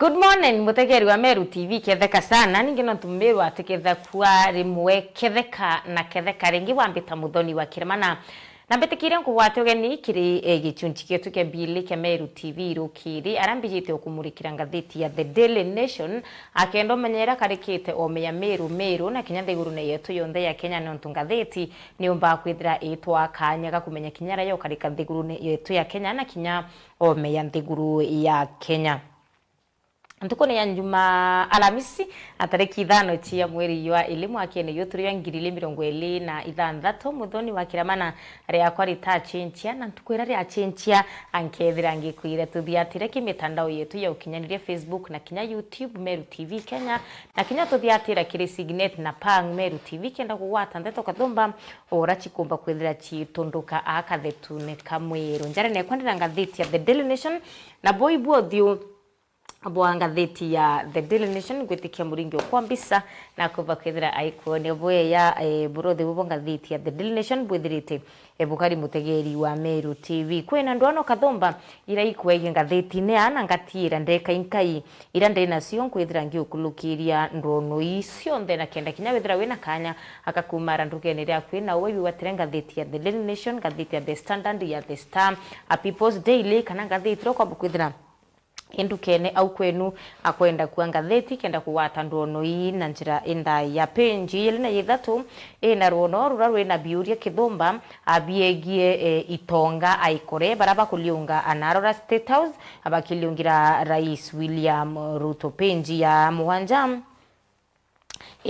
Good morning, mutegeri wa Meru TV ketheka sana ningi no tumeru ateketha kwa rimwe ketheka na ketheka ringi wambita muthoni wa kiremana na betekire ngwate ugeni kiri gichunchi kietu ke bili ke Meru TV rukiri arambijite okumurikira ngatheti ya The Daily Nation akendo menyera karikite omeya Meru na Kenya thiguru na yetu yonthe ya Kenya no ngatheti ni umba kwithira itwa kanya ga kumenya kinyara yo karika thiguru yetu ya Kenya na kinya omeya thiguru ya Kenya. Ntuko ni Juma Alamisi atariki 5 chia mweri wa elimu akene yoturu ya ngirili mirongo eli na ithandatu muthoni wa kiramana ria kwari ta chenchia na ntukwira ria chenchia ankethira ngikuire tuthiatire kimitandao yetu ya ukinyanire Facebook na kinya YouTube Meru TV Kenya na kinya tuthiatira kiri Signet na Pang Meru TV kenda kugwata ndeto kathumba ora chikumba kwithira chitunduka akathetune kamwiro njare ne kwandira ngatheti ya The Daily Nation na boy buothiu abwa ngatheti ya The Daily Nation gwitikia muringi kwa mbisa na kuva kwithira aikuone boye ya burodhi bubo ngatheti ya The Daily Nation bwithirite bukari mutegeri wa Meru TV kwena ndwano kathomba ira ikwege ngatheti ne ana ngatira ndeka inkai ira ndena cio kwithira ngiukulukiria ndwono icio ndena kenda kinya withira wina kanya akakumara ndukene ria kwina webi watire ngatheti ya The Daily Nation ngatheti ya The Standard ya The Star a People's Daily kana ngatheti ro kwa kwithira endukene au kwenu akwenda kwa ngatheti kenda kuwata ndono ii na njira enda ya penji ile na yithatu na rono rurarwe na biuria kithumba abiegie itonga aikore baraba kuliunga Anarora State House abakiliungira Rais William Ruto penji ya muhanja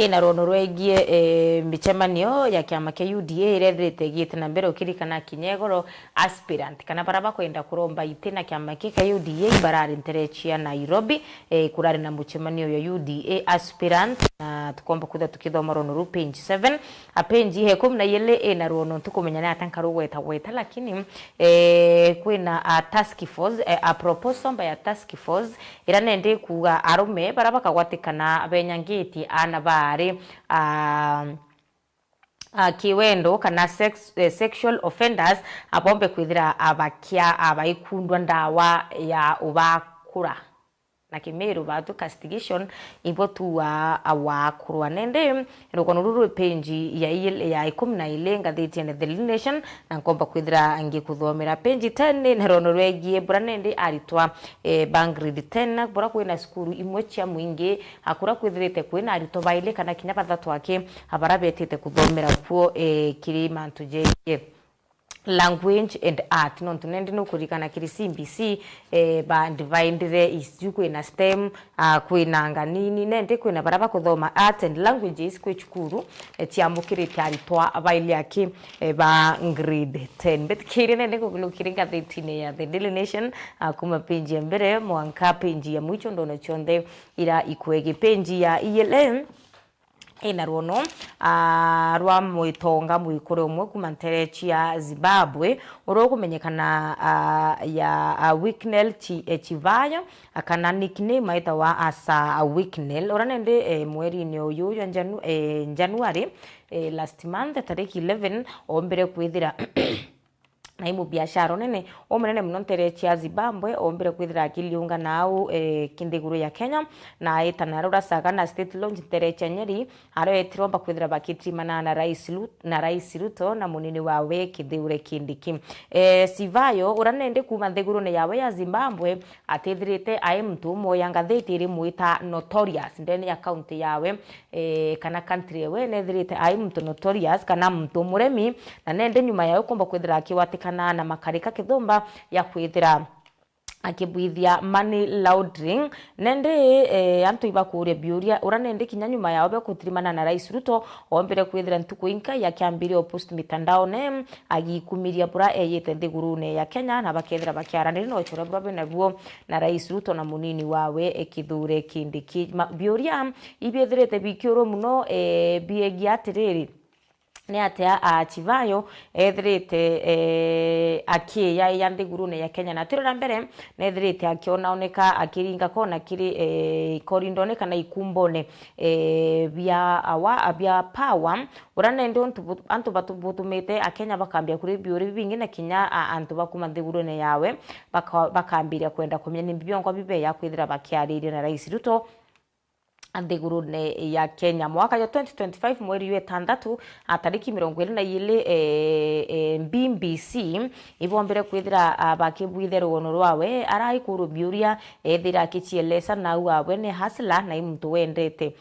na rono rwegie michemanio ya kiama kia UDA irethirite gite na mbere ukirikana kinyegoro aspirant kana baraba kwenda kuromba itena kiama kia UDA barari nterechia Nairobi kurari na michemanio ya UDA aspirant na tukomba kutha tukithoma rono ru page 7 a page he 11 na rono tukumenyana atankaro weta lakini kwina a task force a proposal by a task force iranende kuga arume baraba kagwatikana benyangiti ana bari kiwendo kana sexual offenders abombe kwithira abakia abaikundwa ndawa ya ubakura na Kimeru batu castigation ibo tu awa kurwa nende rokono ruru page ya 11 ngatheti ya The Daily Nation na komba kwithira ngikuthomera page 10 na rono rwegie buranende aritwa Bangrade 10 bora kwina skuru imwe cia mwingi akura kwithirite kwina arito baile kana kinya bathatu ake abarabetete kuthomera kuo kirima ntuje language and art no tunende no kurikana kiri CBC ba divide issue kwina STEM kwina nganini nende kwina baraba kuthoma art and languages kwechukuru tiamukirite aritwa abaili yake ba grade 10 betkire nende kukiringa ngatheti ya The Daily Nation kuma page mbere mwanka page ya mwicho ndono chonde ira ikwege page ya ELN na rono rwa mwitonga mwikore umwe kumanterechi ya Zimbabwe uro kumenyekana ya Wicknell Chivaya akana nickname maita wa asa Wicknell oranende mweri ni uyu ya January last month tariki 11 ombere kwithira na imu biashara nene omenene mnonterechi ya Zimbabwe ombere kwithira akiliunga nao kindiguru ya Kenya na etanarura saga na state launch terecha Nyeri aro etiromba kwithira bakitrimana na Rais Ruto na munini wawe kithure kindiki Sivayo uranende kuma ndiguru ne yawe ya Zimbabwe atithirite mtu moya ngatheti iri muita notorious ndene ya county yawe kana country yawe nethirite mtu notorious kana mtu muremi na nende nyuma yawe komba kwithira akiwatika na makarika kithumba ya kwithira akibwithia money laundering nende antu ibakuria biuria uranende kinyanyuma yao be kutrimana na Rais Ruto ombere kwithira ntuku inka ya kiambirio post mitandao ne agikumiria bura yete thigurune ya Kenya na bakethira bakiaranira no chora bura naguo na Rais Ruto na munini wawe kithure kindiki biuria ibethirite bikioro muno biegia atiriri ni atia achivayo ethirite akia ya nthigurune ya Kenya na tirora mbere nethirite akionaoneka akiringa kona kiri korindone kana ikumbone bia power urane ndo antu batubutumite akenya bakambia kuri biuri bingi na kinya antu bakuma nthigurune yawe bakambiria kwenda kumenya bibiongo bibe ya kwithira bakiarire na Rais Ruto nthigurune ya Kenya mwaka ya 2025 mweri wa 6 tariki 22 BBC ibombere kwithira bakibwithe ruono rwawe arai kuru biuria ethira kichielesa na uawe ne hasla na muntu wendete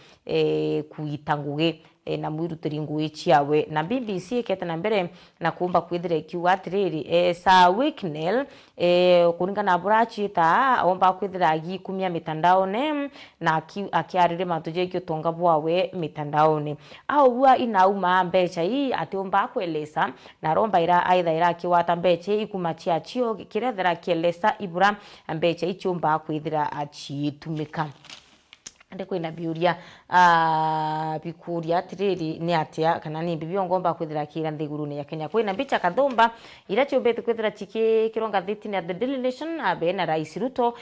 kuita ngugi na mwirutiri ngui chiawe na BBC ikete na mbere na kumba kwithire kiwa atiriri sa Wicknell kuringana na burachi ta omba kwithira agikumia mitandaone na akiarire matuje kiotonga bwawe mitandaone au bua inauma mbecha hii atiomba kwelesa na romba ira aidha ira kiwata mbecha ikumachia chio kirethera kielesa ibura mbecha ichomba kwithira achitumika ndiko ina biuria bikuria tiriri ni atia kana ni bibiongo mba kwithira kira nthigurune ya Kenya kwina bicha kathomba ira chombete kwithira chiki kironga thiti na The Daily Nation abe na Rais Ruto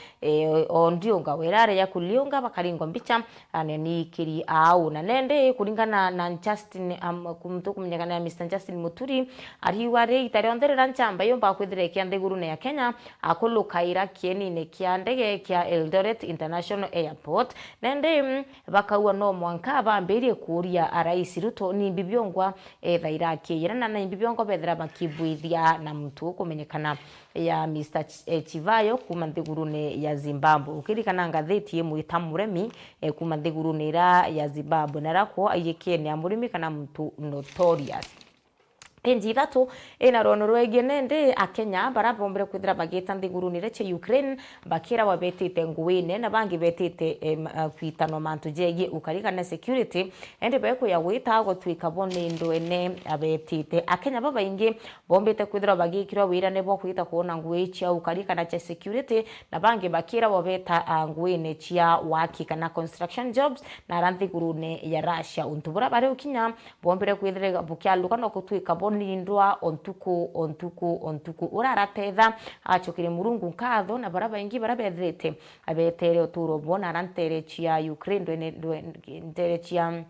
ondionga werare ya kulionga bakaringwa bicha ni kiri au na nende kulingana na Justin kumtu kumnyakana Mr Justin Muturi ariware itarionderera nchamba yomba kwithira kya nthigurune ya Kenya akulukaira kieni ne kya ndege kya Eldoret International Airport nende bakaua no mwanka bamberie kuria Rais Ruto ni bibiongwa thaira kiyana na bibiongo bethera bakibwithia na mtu kumenyekana ya Mr Chivayo kuma nthigurune ya Zimbabwe ukirikana ngatheti imwe tamuremi kuma nthigurune ya Zimbabwe na rako ayikie ni amurimi kana mtu notorious Penji ithatu ina rono rwege nende akenya barabombere kwithira bageta nthigurune reche Ukraine bakira wabetite nguine na bangi betite kwitano mantu jegi ukarikana security ende beko ya wita gotwika bonindo ene abetite akenya baba ingi bombete kwithira bagikira wira nebo kwita kuona nguichi au ukarikana cha security na bangi bakira wabeta nguine chia waki kana construction jobs na ranthigurune ya Russia untubura bare ukinya bombere kwithira bukyaluka no kutwika nindwa ontuku uraratetha achokire murungu nkatho na baraba ingi barabethete abetere oturo bona rantere chia Ukraine ndere chia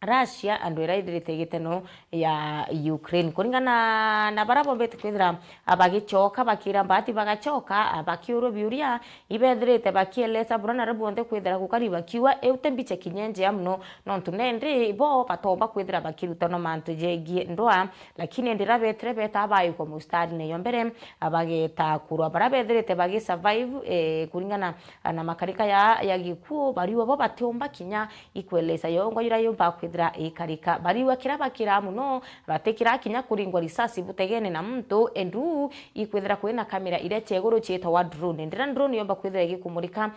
Russia and iraithirite giteno ya Ukraine kuringana na barabo bete kwithira abagichoka bakira mbati bagachoka abakiuro biuria ibethirite bakielesa burana rabonde kwithira gukariba kiwa eutembiche kinyenje amno nontu nende bo batomba kwithira bakiruta no mantu jegi ndoa lakini ndira betre beta abayi ko mustadi ne yombere abageta kurwa barabethirite bagi survive kuringana na makarika ya gikuo bariwa bo batomba kinya ikwelesa yongo ira yomba kwithira ikarika bariwa kirabakira muno batekira kinya kuringwa risasi butegene na mtu endu ikwithira kwina kamera ire cheguru cheta wa drone ndira drone yomba kwithira igikumurika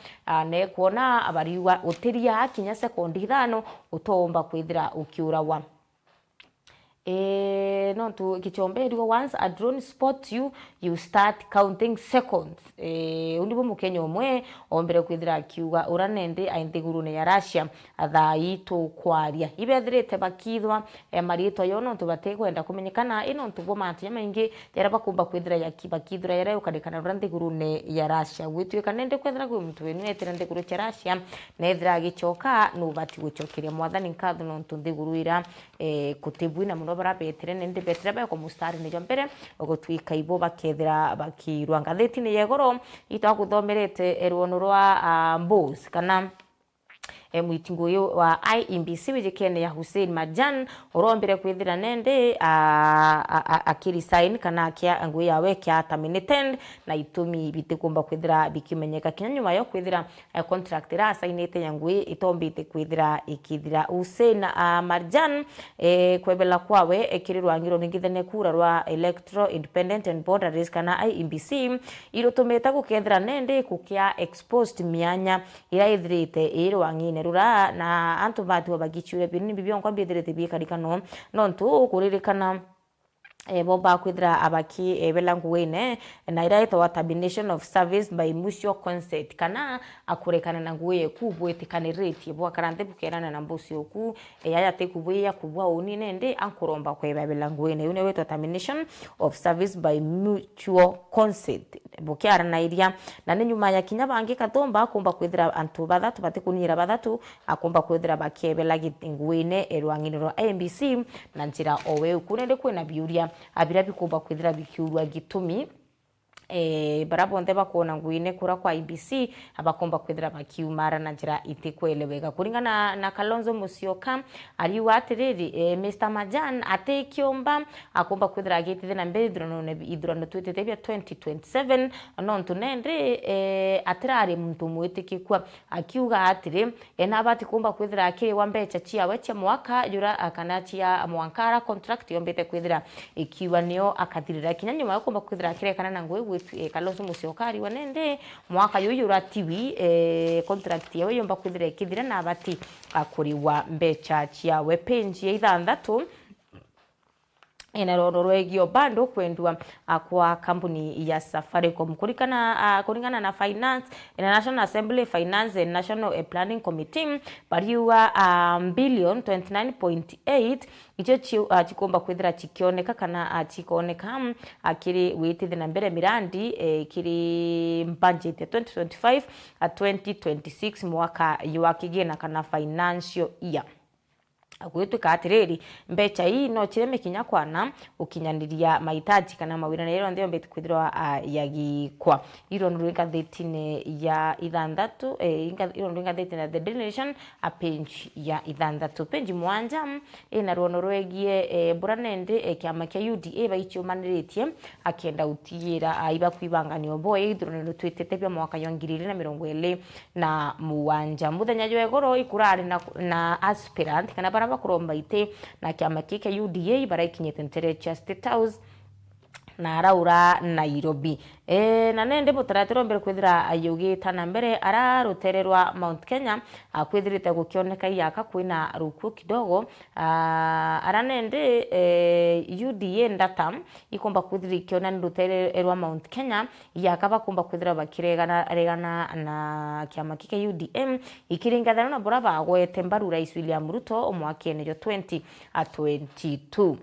ne kuona abariwa utiria kinya sekondi thano utomba kwithira ukiura wa no to kichomberio once a drone spots you start counting seconds undibo mukenyo mwe ombere kwithira kiuga uranende ainthigurune ya Russia athaitu kwaria ibethirite bakithwa marito yo no tubate kwenda kumenyekana ino tubo mantu yamaingi yara bakumba kwithira ya kibakithura yara ukadikana uranthigurune ya Russia gwitwika nende kwithira gwe mtu wenu etira nthiguru ya Russia nethira gichoka no bati guchokiria mwathani nkathu no nthiguruira kutibwi na muno barabetere nende betere ba ko mustari ne jombere ogotwika ibo bakethira bakirwa ngatheti ne yegoro itaguthomerete eruono rwa boss kana mwitingo yo wa IEBC wijekene ya Hussein Majan orombere kwithira nende akiri sign kana kia ngui yawe kia terminated na itumi bitikumba kwithira bikimenyeka kinyanyuma yo kwithira contract ra signete yangui itombite kwithira ikithira Hussein Majan kwebela kwawe ekirirwa ngiro ningithene kura rwa Electoral Independent and Border kana IEBC irotometa gukethira nende kukia exposed mianya iraithirite irwa ngine rura na antu batu bagichure binini bibiongo mbithirite bikarikano nontu kuririkana bomba kwithira abaki belanguine na iraitwa termination of service by mutual consent kana akurekana na nguye kubwetikaniritie bwa karante bukerana na mbusi oku yaya te kubwiya kubwa uni nende ankuromba kweba belanguine une wetwa termination of service by mutual consent bukiara na iria na nyuma ya kinya bangi katomba akomba kwithira antu bathatu batikunira bathatu akomba kwithira bakebela gitinguine erwanginiro MBC na njira owe ukunende kwina biuria abira bikumba kwithira bikiurwa gitumi barabonde bakona nguine kura kwa IBC abakomba kwithira bakiumara na njira itikweleweka kuringana na Kalonzo Musyoka aliwa atiriri Mr Majan atekiomba akomba kwithira agitithe na mbere ithurano twitete bya 2027 no tunende atirari muntu mwitikikwa akiuga atiri enabati kumba kwithira akiri wa mbecha ciawe cia mwaka yura akanachia mwankara contract yombete kwithira ikiwa nio akathirira kinya nyuma akomba kwithira akirekana na ngwe Kalonzo Musyoka ari wanende mwaka yuyu ratiwi contract yawe yomba kwithira ikithira na abati akuri wa mbecha ciawe penji ya ithanthatu ina rororwegio bando kwendwa kwa kampuni ya Safaricom kuringana na finance ina National Assembly Finance and National Planning Committee bariwa billion 29.8 icho chikomba kwithira chikioneka kana chikoneka akiri witithe na mbere mirandi kiri budget ya 2025 2026 mwaka yuakigena kana financial year agwituka atiriri mbecha hii no chireme kinya kwana ukinyaniria mahitaji kana mawira na yero ndio mbeti kwithirwa yagikwa iro nduringa thitine ya ithanthatu iro nduringa thitine the Nation a page ya ithanthatu page mwanja ina ruono rwegie buranende kiama kia UDA baicho maniritie akenda utiyira aiba kwibanganio boye ithurano twitete bya mwaka 2020 na muwanja muthenya jwegoro ikurari na aspirant kana bara bakuromba ite na kiama kike UDA baraikinyete ntere State House na araura Nairobi na nende mutaratiro mbere kwithira ayugita na mbere ararutererwa Mount Kenya akwithirite gukioneka yaka kwina ruku kidogo aranende UDA ndata ikomba kwithira ikiona ndutererwa Mount Kenya yaka bakomba kwithira bakiregana na kiama kike UDM ikiringathana na bora bagwete mbaru Rais William Ruto omwakene jo 2022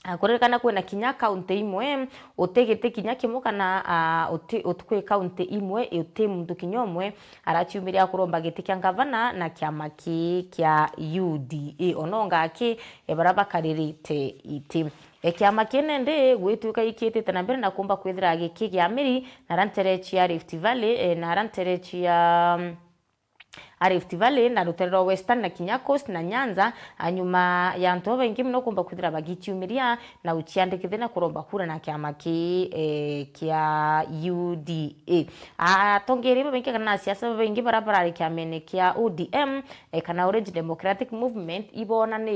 akorekana kwena kinya county imwe utegete kinya kimwe kana utukwe county imwe ute mundu kinyomwe arachiumiria kuromba giti kya gavana na kiama kya UDA ononga aki ebaraba karirite iti kiama kinende gwituka ikitete na mbere na kumba kwithira giki gya miri na ranterechi ya Rift Valley na ranterechi ya Rift Valley na Ruterero Western na Kinya Coast na Nyanza anyuma ya ntoba ingi mno kumba kwithira bagichiumiria na uchiandikithe na kuromba kura na kiama kia UDA tongeri babengi kana siasa babengi barabara kiamene kia ODM kana Orange Democratic Movement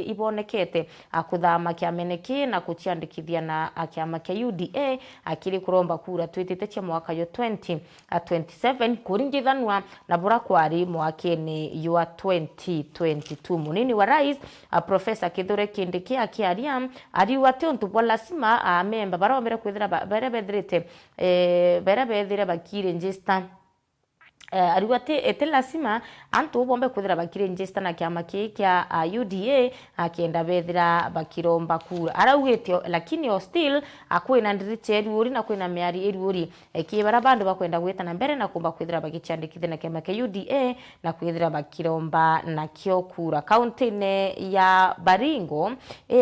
ibonekete akuthama kiamene ki na kuchiandikithia na kiama kia UDA akiri kuromba kura twitete cha mwaka yo 2027 kuringithanwa na bura kwari mwake ni yua 2022 munini wa rais Professor Kithure Kindiki akiaria ariwa tiontu bolasima memba baromera kwithira berebethire bakire register ariwate etelasima antu bombe kwithira bakire register na kiama kia UDA akienda bethira bakiromba kura araugete lakini still akwina ndiriche eriuri na kwina miari eriuri kibara bandu bakwenda gweta na mbere na kumba kwithira bagichiandikithe na kiama kia UDA na kwithira bakiromba na kio kura county ne ya Baringo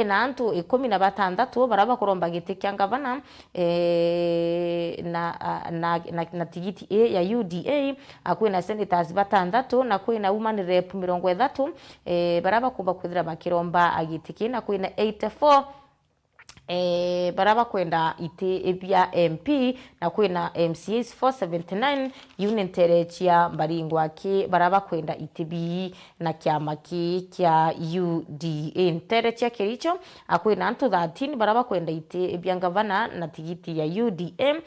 na antu 16 baraba kuromba giti kya gavana na tigiti ya UDA akwina senators batandatu na kwina woman rep 30 baraba kumba kwithira bakiromba agitiki na kwina 84 baraba kwenda ite ebya MP na kwina MCAs 479 unitary ya Baringo aki baraba kwenda itibi na kiama kia UDA ntere cha kiricho akwina antu 13 baraba kwenda ite ebya gavana na tigiti ya UDM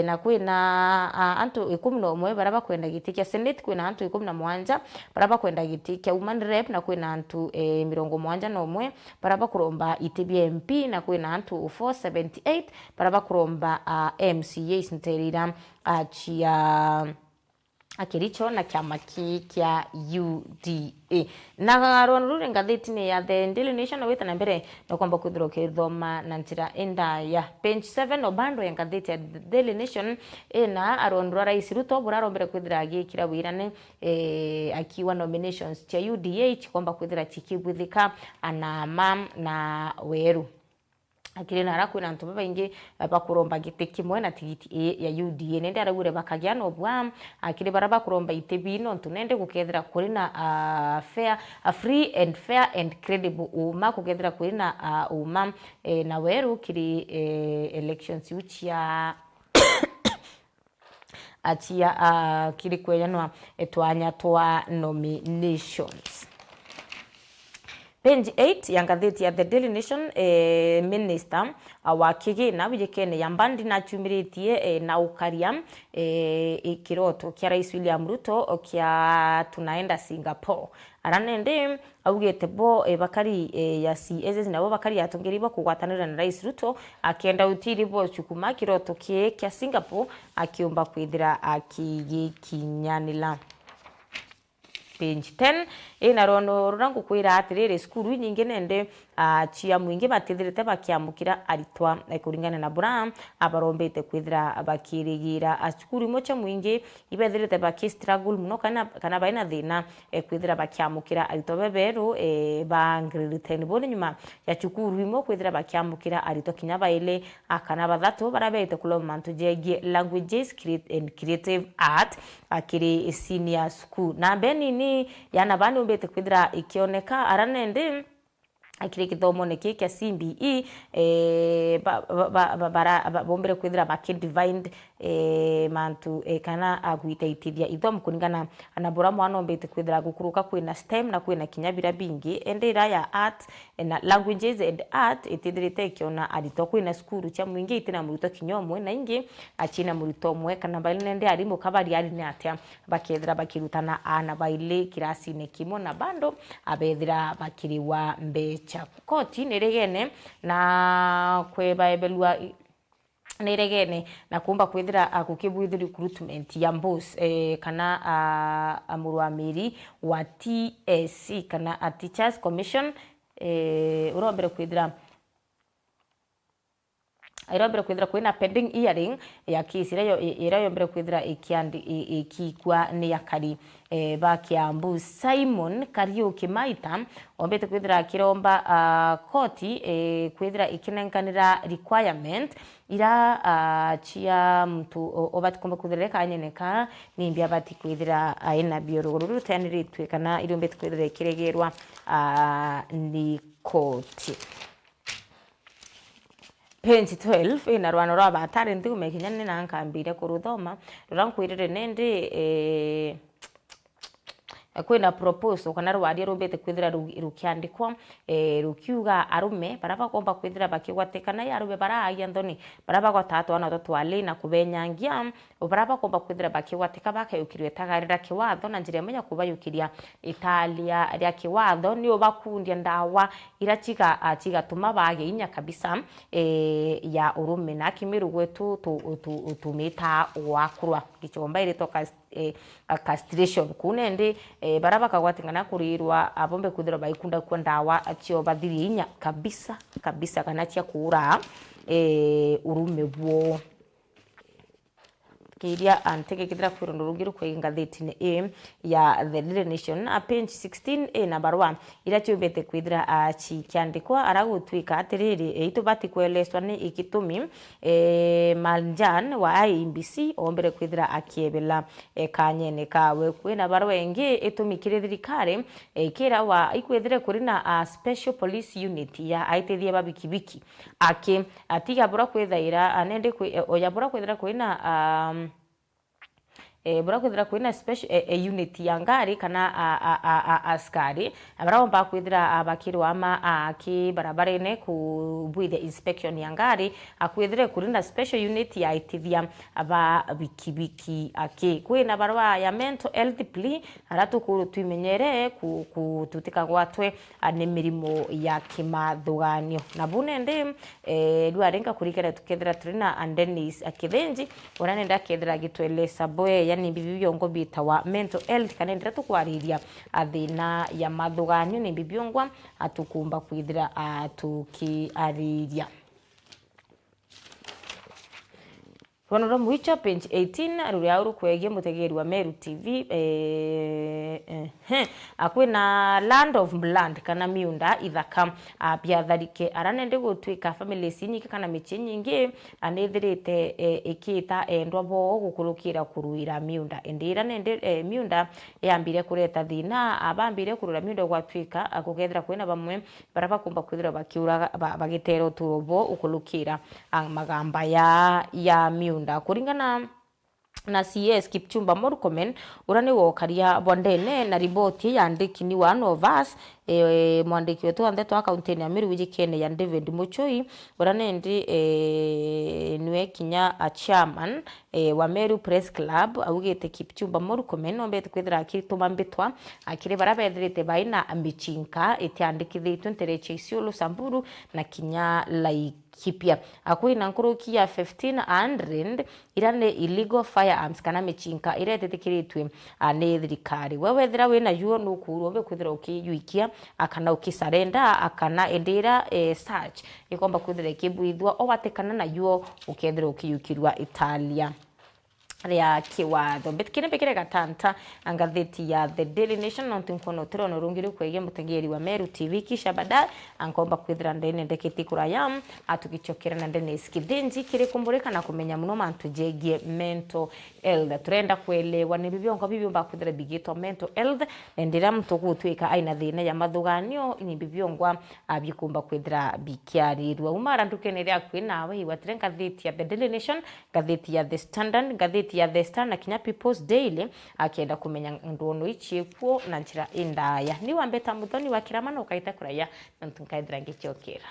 na kwina antu 11 baraba kwenda giti kia Senate kwina antu 17 baraba kwenda giti kia woman rep na kwina antu 71 baraba kuromba ite MP na kwina na to 478 baraba kuromba MCA sinterira chia akiricho na kiama kia UDA na ronu ngatheti-ini ya The Daily Nation wita na mbere no kwamba kuthiro kithoma na njira endaya page 7 obando ya ngatheti ya The Daily Nation ina aronu rais Ruto burarombere kwithira agikira wirane akiwa nominations cha UDA chikomba kwithira chikibwithika anama na weru akiri na raku na ntumba ingi bakuromba gite kimwe na tigiti ya UDA nende aragure bakagia no bwa akiri baraba kuromba itebino ntunende gukethera kuri na free and credible uma kukethera kuri na uma na weru kiri elections uchiya achia kiri kweyanwa etwanya twa nominations. Page 8 ya ngatheti ya The Daily Nation minister wa kigina wijekene ya mbandi na chumiritie na ukaria ikiroto kia Rais William Ruto kia tunaenda Singapore aranende augete bo bakari ya CS nabo bakari yatongeriba kugwatanira na Rais Ruto akienda utiri bo chukuma kiroto kia Singapore akiomba kwithira akigikinyanila. Page 10 ina rono rangu kwira atirire skuru nyingi nende chia mwingi batithirite bakiamukira aritwa kuringana na Bram abarombete kwithira bakirigira askuru mocha mwingi ibethirite bakistruggle muno kana baina thina kwithira bakiamukira aritwa beberu bangririte bone nyuma ya chukuru imo kwithira bakiamukira aritwa kinya baile akana bathatu barabete kulo mantu jegi languages creative art akiri senior school na benini yana banu mbete kwithira ikioneka aranende akiri kithomo neki kia CBE bombere kwithira divine mantu kana agwitaithithia ithomo kuningana anabura mwana mbete kwithira gukuruka kwina STEM na kwina kinyabira bingi endera ya art na languages and art itithirite kiona arito kwina skuru cha mwingi itina murito kinyomwe na ingi achina murito mwe kana baile ndi arimu kabari ari ni atia bakethira bakirutana ana baile kirasi nekimo na bando abethira bakiriwa mbecha koti neregene na kwebaebelwa neregene na kumba kwithira akukibwithira recruitment ya boss kana amurwamiri wa TSC kana a Teachers Commission urombere kwithira irombere kwithira kwina pending hearing ya kisi irayombere kwithira ikikwa ni yakari bakiambu Simon Kariuki Maita ombete kwithira kiromba koti kwithira ikinenkanira requirement ira chia mtu obatikomba kwithira kanyeneka nimbia bati kwithira aina bioruguru tenritwe kana irombete kwithira kiregerwa ni koti. Page 12 ina rwano rwa batari ndi kumekinyane na nkambire kuruthoma rurankwirire nende kwina proposal kana rwari rumbete kwithira rukiandikwa rukiuga arume baraba komba kwithira bakigwatekana ya arume baragia nthoni baraba gwatatu ana twali na kubenyangia baraba komba kwithira bakigwateka bakayukirwe tagarira kiwatho na njira menya kubayukiria Italia ria kiwatho ni obakundia ndawa irachiga tuma bage inya kabisa ya urume na kimiru gwetu tumita wakurwa gichomba ile toka castration kunende baraba kagwatingana kurirwa abombe kuthira baikunda kwa ndawa achio bathiri inya kabisa kana chia kura urume bwo kiria anteke kithira kwirondo rungiru kwa ngatheti-ini ya The Daily Nation page 16 na barwa ira chumbete kwithira chikiandikwa aragutwika atiriri itubati kweleswa ni ikitumi Maljan wa IEBC ombere kwithira akiebela kanyene kawe kwina barwa engi itumikire thirikari kira wa ikwithire kurina special police unit ya aitethia babikibiki atiga bura kwithaira anende oyabura kwithira kwina bura kwithira kwina special unit ya ngari kana askari abaromba kwithira abakiri ama aki barabarene ku with the inspection ya ngari akwithire kurinda special unit ya itithia aba bikibiki aki kwina barwa ya mental health plea aratukuru twimenyere kututika gwatwe ni mirimo ya kimathuganio na bunende rwarenga kurikira tukethira turina Andenis akithenji uranenda kethira gitwelesa boye yani bibiongo bita wa mental health kanendera tukwariria athina ya mathuganio ni bibiongwa atukumba kwithira tukiariria Ronoro Mwicha page 18 ruria urukwegie mutegeri wa Meru TV akwina Land of Blood kana miunda ithaka biatharike aranende gutwika families nyingi kana michi nyingi anethirite ikita endwa bo gukurukira kuruira miunda endira nende miunda yambire kureta thina abambire kurura miunda gwatwika akugethira kwina bamwe baraba kumba kwithira bakiura bagitero turobo ukulukira magamba ya miunda kuringana na CS Kipchumba Murkomen urani wokaria bondene na riboti yandiki ni one of us mwandiki wetu ande to account ya Meru Wijikene ya David Muchoi urani ndi niwe kinya a chairman wa Meru Press Club augete Kipchumba Murkomen ombe kwithira akituma mbitwa akire barabethirite baina ambichinka itiandikithitwe ntereche Isiolo Samburu na kinya Laikipia akwina nkuruki ya 1500 irane illegal firearms kana michinka iretetikiritwe ni thirikari wewe thira wina yuo nukuru ombe kwithira ukiyuikia akana ukisarenda akana endira search ikomba kwithira kibuithwa obatekana na yuo ukethira ukiyukirwa Italia ria kiwatho betkine bekire gatanta angatheti ya The Daily Nation nontinkono tirono rungire kwege mutegeri wa Meru TV kisha baadaye ankomba kwithira ndene ndeketi kurayam atugichokera na ndene skidinji kire kumburika na kumenya muno mantu jegie mental health turenda kwelewa ni bibiongo bibimba kwithira bigito mental health endira mtu gutwika aina thina ya mathuganio ni bibiongo abikumba kwithira bikiarirwa umara ndukeneria kwinawe iwatire ngatheti ya The Daily Nation ngatheti ya The Standard ngatheti ya The Star na kinya People's Daily akienda kumenya ndono ichikuo na njira indaya ni wambeta muthoni wa kiramano ukaita kuraya na ntunkaithira ngichokera